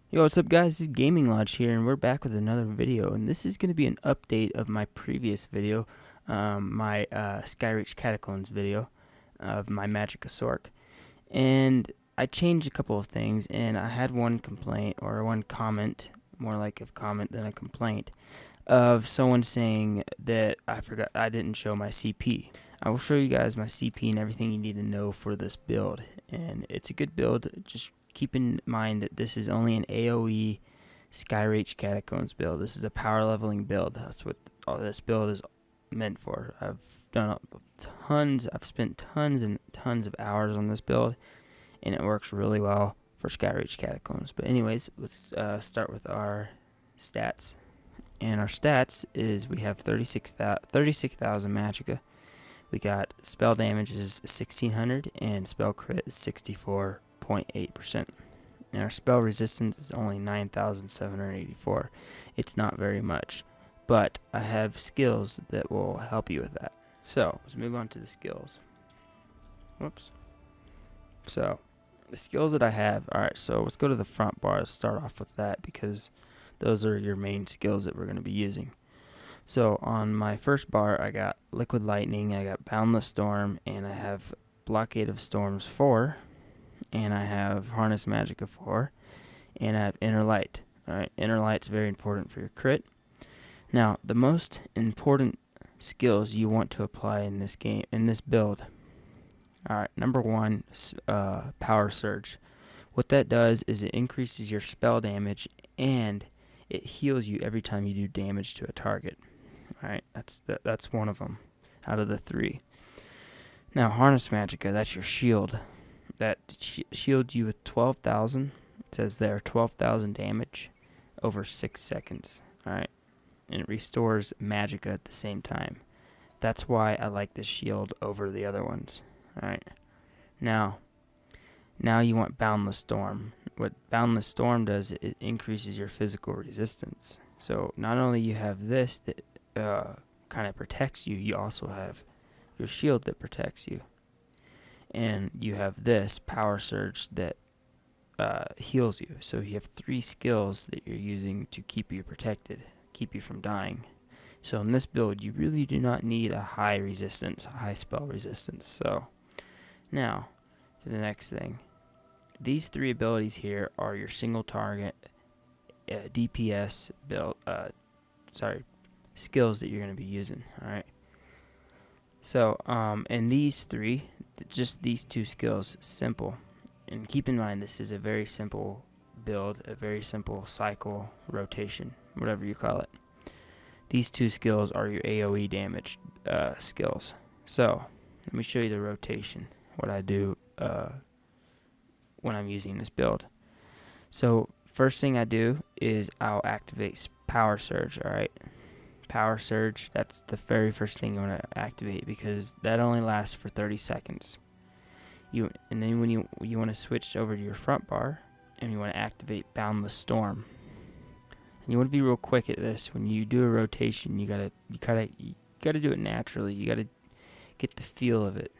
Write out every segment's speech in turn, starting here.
Yo, what's up guys, this is Gaming Lodge here, and we're back with another video, and this is going to be an update of my previous video, my Skyreach Catacombs video of my Magicka Sorc, and I changed a couple of things, and I had one complaint, or one comment, more like a comment than a complaint, of someone saying that I didn't show my CP. I will show you guys my CP and everything you need to know for this build, and it's a good build. Just keep in mind that this is only an AoE skyreach catacombs build. This is a power leveling build. That's what all this build is meant for. I've spent tons and tons of hours on this build, and it works really well for skyreach catacombs. But anyways, let's start with our stats. And our stats is we have 36,000 magicka. We got spell damage is 1600 and spell crit is 64.8%. And our spell resistance is only 9,784. It's not very much, but I have skills that will help you with that. So let's move on to the skills. Whoops. So the skills that I have. Alright, so let's go to the front bar. Let's start off with that because those are your main skills that we're going to be using. So on my first bar, I got Liquid Lightning, I got Boundless Storm, and I have Blockade of Storms 4, and I have Harness Magicka 4, and I have Inner Light. Alright, Inner Light's very important for your crit. Now, the most important skills you want to apply in this game, in this build. Alright, number one, Power Surge. What that does is it increases your spell damage, and it heals you every time you do damage to a target. Alright, that's one of them out of the three. Now, Harness Magicka, that's your shield. That shields you with 12,000. It says there 12,000 damage over 6 seconds. Alright, and it restores Magicka at the same time. That's why I like this shield over the other ones. Alright, now you want Boundless Storm. What Boundless Storm does, it increases your physical resistance. So not only you have this that kind of protects you, you also have your shield that protects you. And you have this Power Surge that heals you. So you have 3 skills that you're using to keep you protected, keep you from dying. So in this build, you really do not need a high resistance, high spell resistance. So now to the next thing. These 3 abilities here are your single target DPS build, skills that you're going to be using. Alright. So, and these 3, just these 2 skills, simple. And keep in mind, this is a very simple build, a very simple cycle, rotation, whatever you call it. These 2 skills are your AoE damage skills. So, let me show you the rotation, what I do when I'm using this build. So first thing I do is I'll activate Power Surge. Alright, Power Surge, that's the very first thing you want to activate because that only lasts for 30 seconds. And then when you want to switch over to your front bar and you want to activate Boundless Storm. And you want to be real quick at this. When you do a rotation, you gotta do it naturally. You gotta get the feel of it.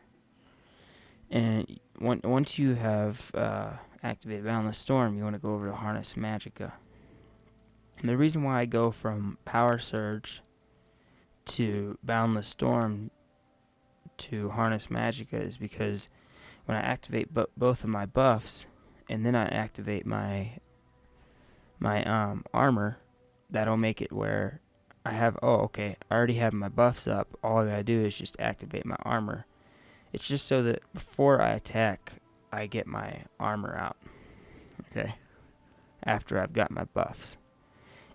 And once you have activated Boundless Storm, you want to go over to Harness Magicka. And the reason why I go from Power Surge to Boundless Storm to Harness Magicka is because when I activate both of my buffs, and then I activate my armor, that'll make it where I have, I already have my buffs up. All I gotta do is just activate my armor. It's just so that before I attack, I get my armor out, okay, after I've got my buffs.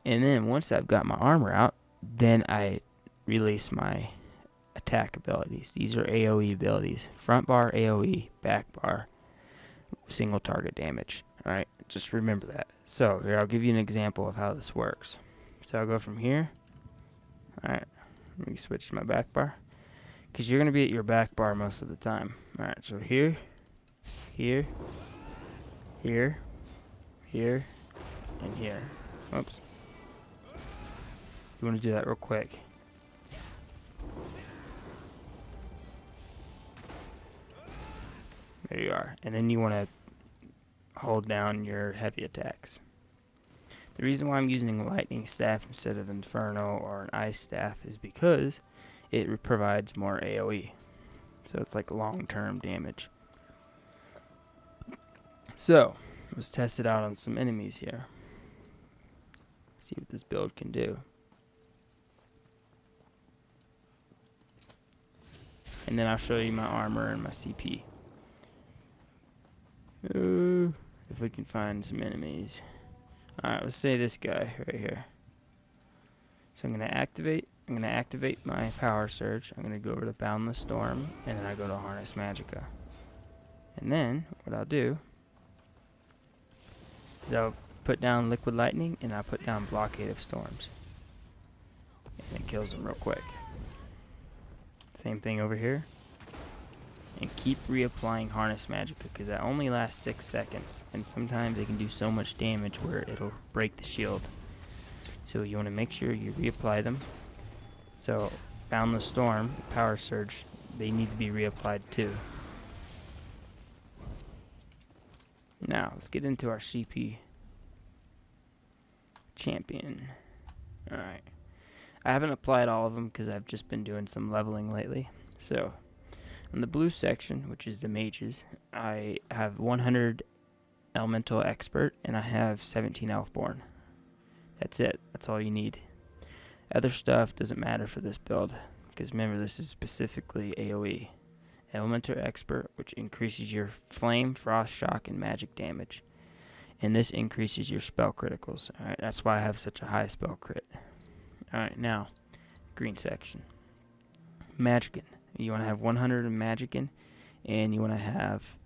And then once I've got my armor out, then I release my attack abilities. These are AoE abilities. Front bar AoE, back bar single target damage. Alright, just remember that. So here, I'll give you an example of how this works. So I'll go from here. Alright, let me switch to my back bar, because you're going to be at your back bar most of the time. Alright, so here, here, here, here, and here. Oops. You want to do that real quick. There you are. And then you want to hold down your heavy attacks. The reason why I'm using a lightning staff instead of inferno or an ice staff is because it provides more AoE. So it's like long-term damage. So, let's test it out on some enemies here. See what this build can do. And then I'll show you my armor and my CP. If we can find some enemies. Alright, let's say this guy right here. So I'm going to activate my power surge. I'm going to go over to Boundless Storm, and then I go to Harness Magicka. And then what I'll do is I'll put down Liquid Lightning, and I'll put down Blockade of Storms. And it kills them real quick. Same thing over here. And keep reapplying Harness Magicka, because that only lasts 6 seconds. And sometimes it can do so much damage where it'll break the shield. So you want to make sure you reapply them. So Boundless Storm, Power Surge, they need to be reapplied too. Now, let's get into our CP champion. Alright. I haven't applied all of them because I've just been doing some leveling lately. So, in the blue section, which is the mages, I have 100 Elemental Expert and I have 17 Elfborn. That's it. That's all you need. Other stuff doesn't matter for this build, because remember, this is specifically AoE. Elemental Expert, which increases your flame, frost, shock, and magic damage. And this increases your spell criticals. Alright, that's why I have such a high spell crit. Alright, now, green section. Magickan. You want to have 100 in Magickan, and you want to have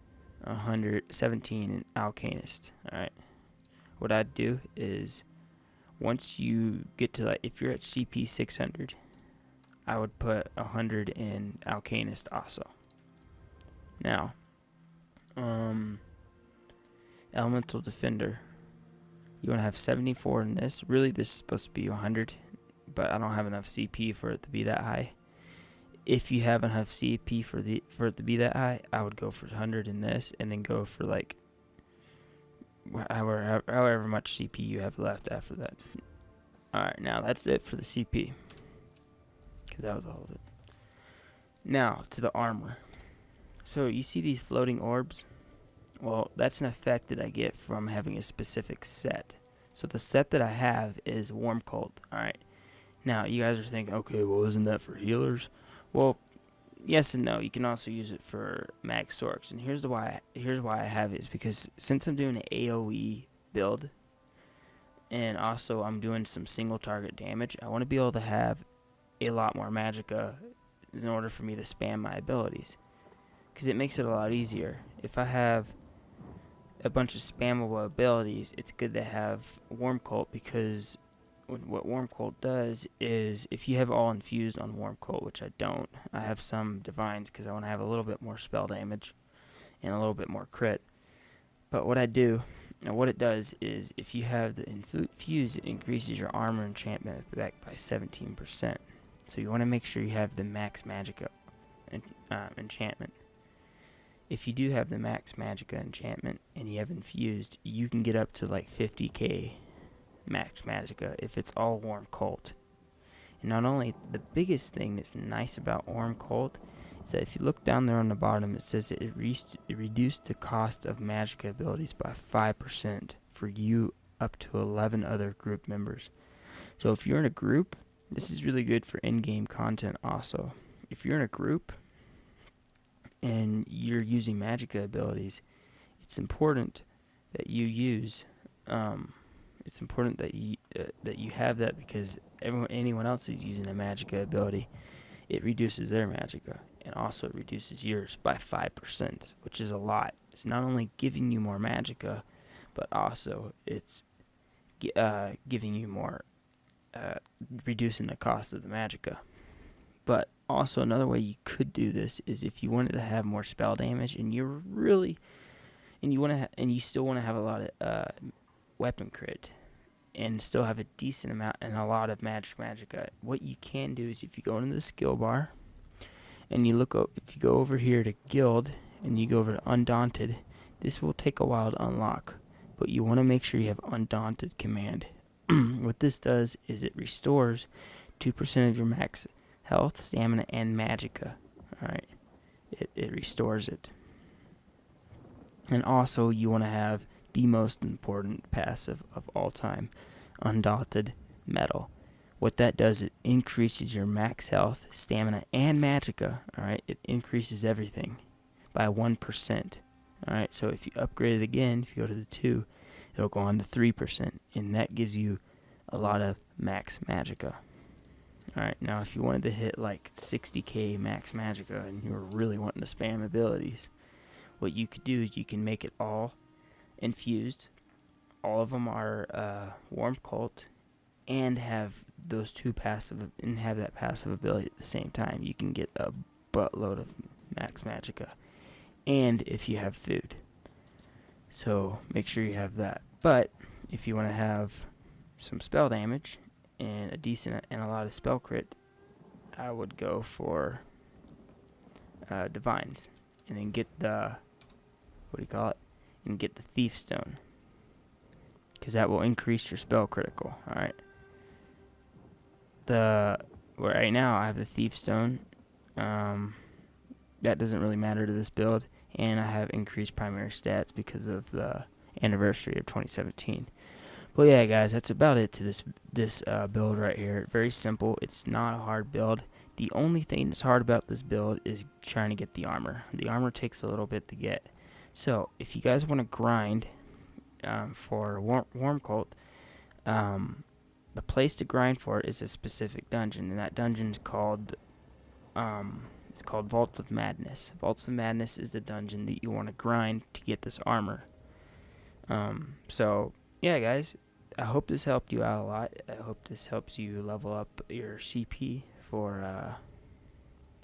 117 in Alcanist. Alright. What I'd do is, once you get to, like, if you're at CP 600, I would put 100 in Alcanist also. Now, Elemental Defender, you want to have 74 in this. Really, this is supposed to be 100, but I don't have enough CP for it to be that high. If you have enough CP for it to be that high, I would go for 100 in this, and then go for like however much CP you have left after that. Alright, now that's it for the CP, because that was all of it. Now, to the armor. So, you see these floating orbs? Well, that's an effect that I get from having a specific set. So, the set that I have is Warm Cold. Alright. Now, you guys are thinking, okay, well, isn't that for healers? Well, yes and no. You can also use it for Mag Sorcs. And here's why I have it, is because since I'm doing an AoE build, and also I'm doing some single target damage, I want to be able to have a lot more Magicka in order for me to spam my abilities, because it makes it a lot easier. If I have a bunch of spammable abilities, it's good to have Warm Cult, because what Warm Cult does is, if you have all infused on Warm Cult, which I don't, I have some divines because I want to have a little bit more spell damage and a little bit more crit. But what I do, and what it does is, if you have the infuse, it increases your armor enchantment back by 17%. So you want to make sure you have the max Magicka enchantment. If you do have the max Magicka enchantment and you have infused, you can get up to like 50k max Magicka if it's all Warm Cult. And not only, the biggest thing that's nice about Warm Cult is that if you look down there on the bottom, it says that it reduced the cost of Magicka abilities by 5% for you up to 11 other group members. So if you're in a group, this is really good for in-game content also. If you're in a group and you're using Magicka abilities, it's important that you use it's important that you have that, because anyone else who's using a Magicka ability, it reduces their Magicka, and also it reduces yours by 5%, which is a lot. It's not only giving you more Magicka, but also it's giving you more, reducing the cost of the Magicka. But also another way you could do this is if you wanted to have more spell damage, and you still want to have a lot of weapon crit, and still have a decent amount and a lot of Magicka. What you can do is, if you go into the skill bar and you if you go over here to Guild and you go over to Undaunted, this will take a while to unlock, but you want to make sure you have Undaunted command what this does is it restores 2% of your max health, stamina, and magicka. Alright, it restores it. And also, you want to have the most important passive of all time, Undaunted Metal. What that does, it increases your max health, stamina, and magicka. Alright, it increases everything by 1%. Alright, so if you upgrade it again, if you go to the 2, it'll go on to 3%, and that gives you a lot of max magicka. Alright, now if you wanted to hit like 60k max magicka and you were really wanting to spam abilities, what you could do is you can make it all infused. All of them are warm cult, and have those two passive, and have that passive ability at the same time. You can get a buttload of max magicka, and if you have food. So make sure you have that. But if you want to have some spell damage and a decent and a lot of spell crit, I would go for divines, and then get the and get the thief stone, because that will increase your spell critical. Alright, right now I have the thief stone. That doesn't really matter to this build, and I have increased primary stats because of the anniversary of 2017. But yeah, guys, that's about it to this build right here. Very simple. It's not a hard build. The only thing that's hard about this build is trying to get the armor. The armor takes a little bit to get. So if you guys want to grind for warm cult, the place to grind for it is a specific dungeon, and that dungeon's called it's called Vaults of Madness. Vaults of Madness is the dungeon that you want to grind to get this armor. So yeah, guys, I hope this helped you out a lot. I hope this helps you level up your CP for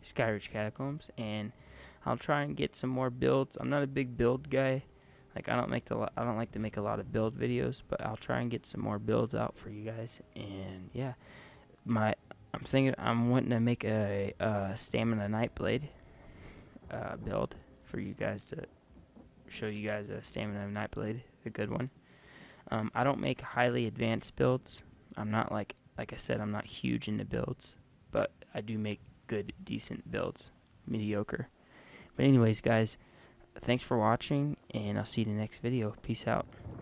Skyreach Catacombs, and I'll try and get some more builds. I'm not a big build guy. Like, I don't like to make a lot of build videos, but I'll try and get some more builds out for you guys. And yeah, I'm wanting to make a stamina nightblade build for you guys, to show you guys a stamina nightblade, a good one. I don't make highly advanced builds. I'm not like I said, I'm not huge into builds, but I do make good, decent builds. Mediocre. But anyways, guys, thanks for watching, and I'll see you in the next video. Peace out.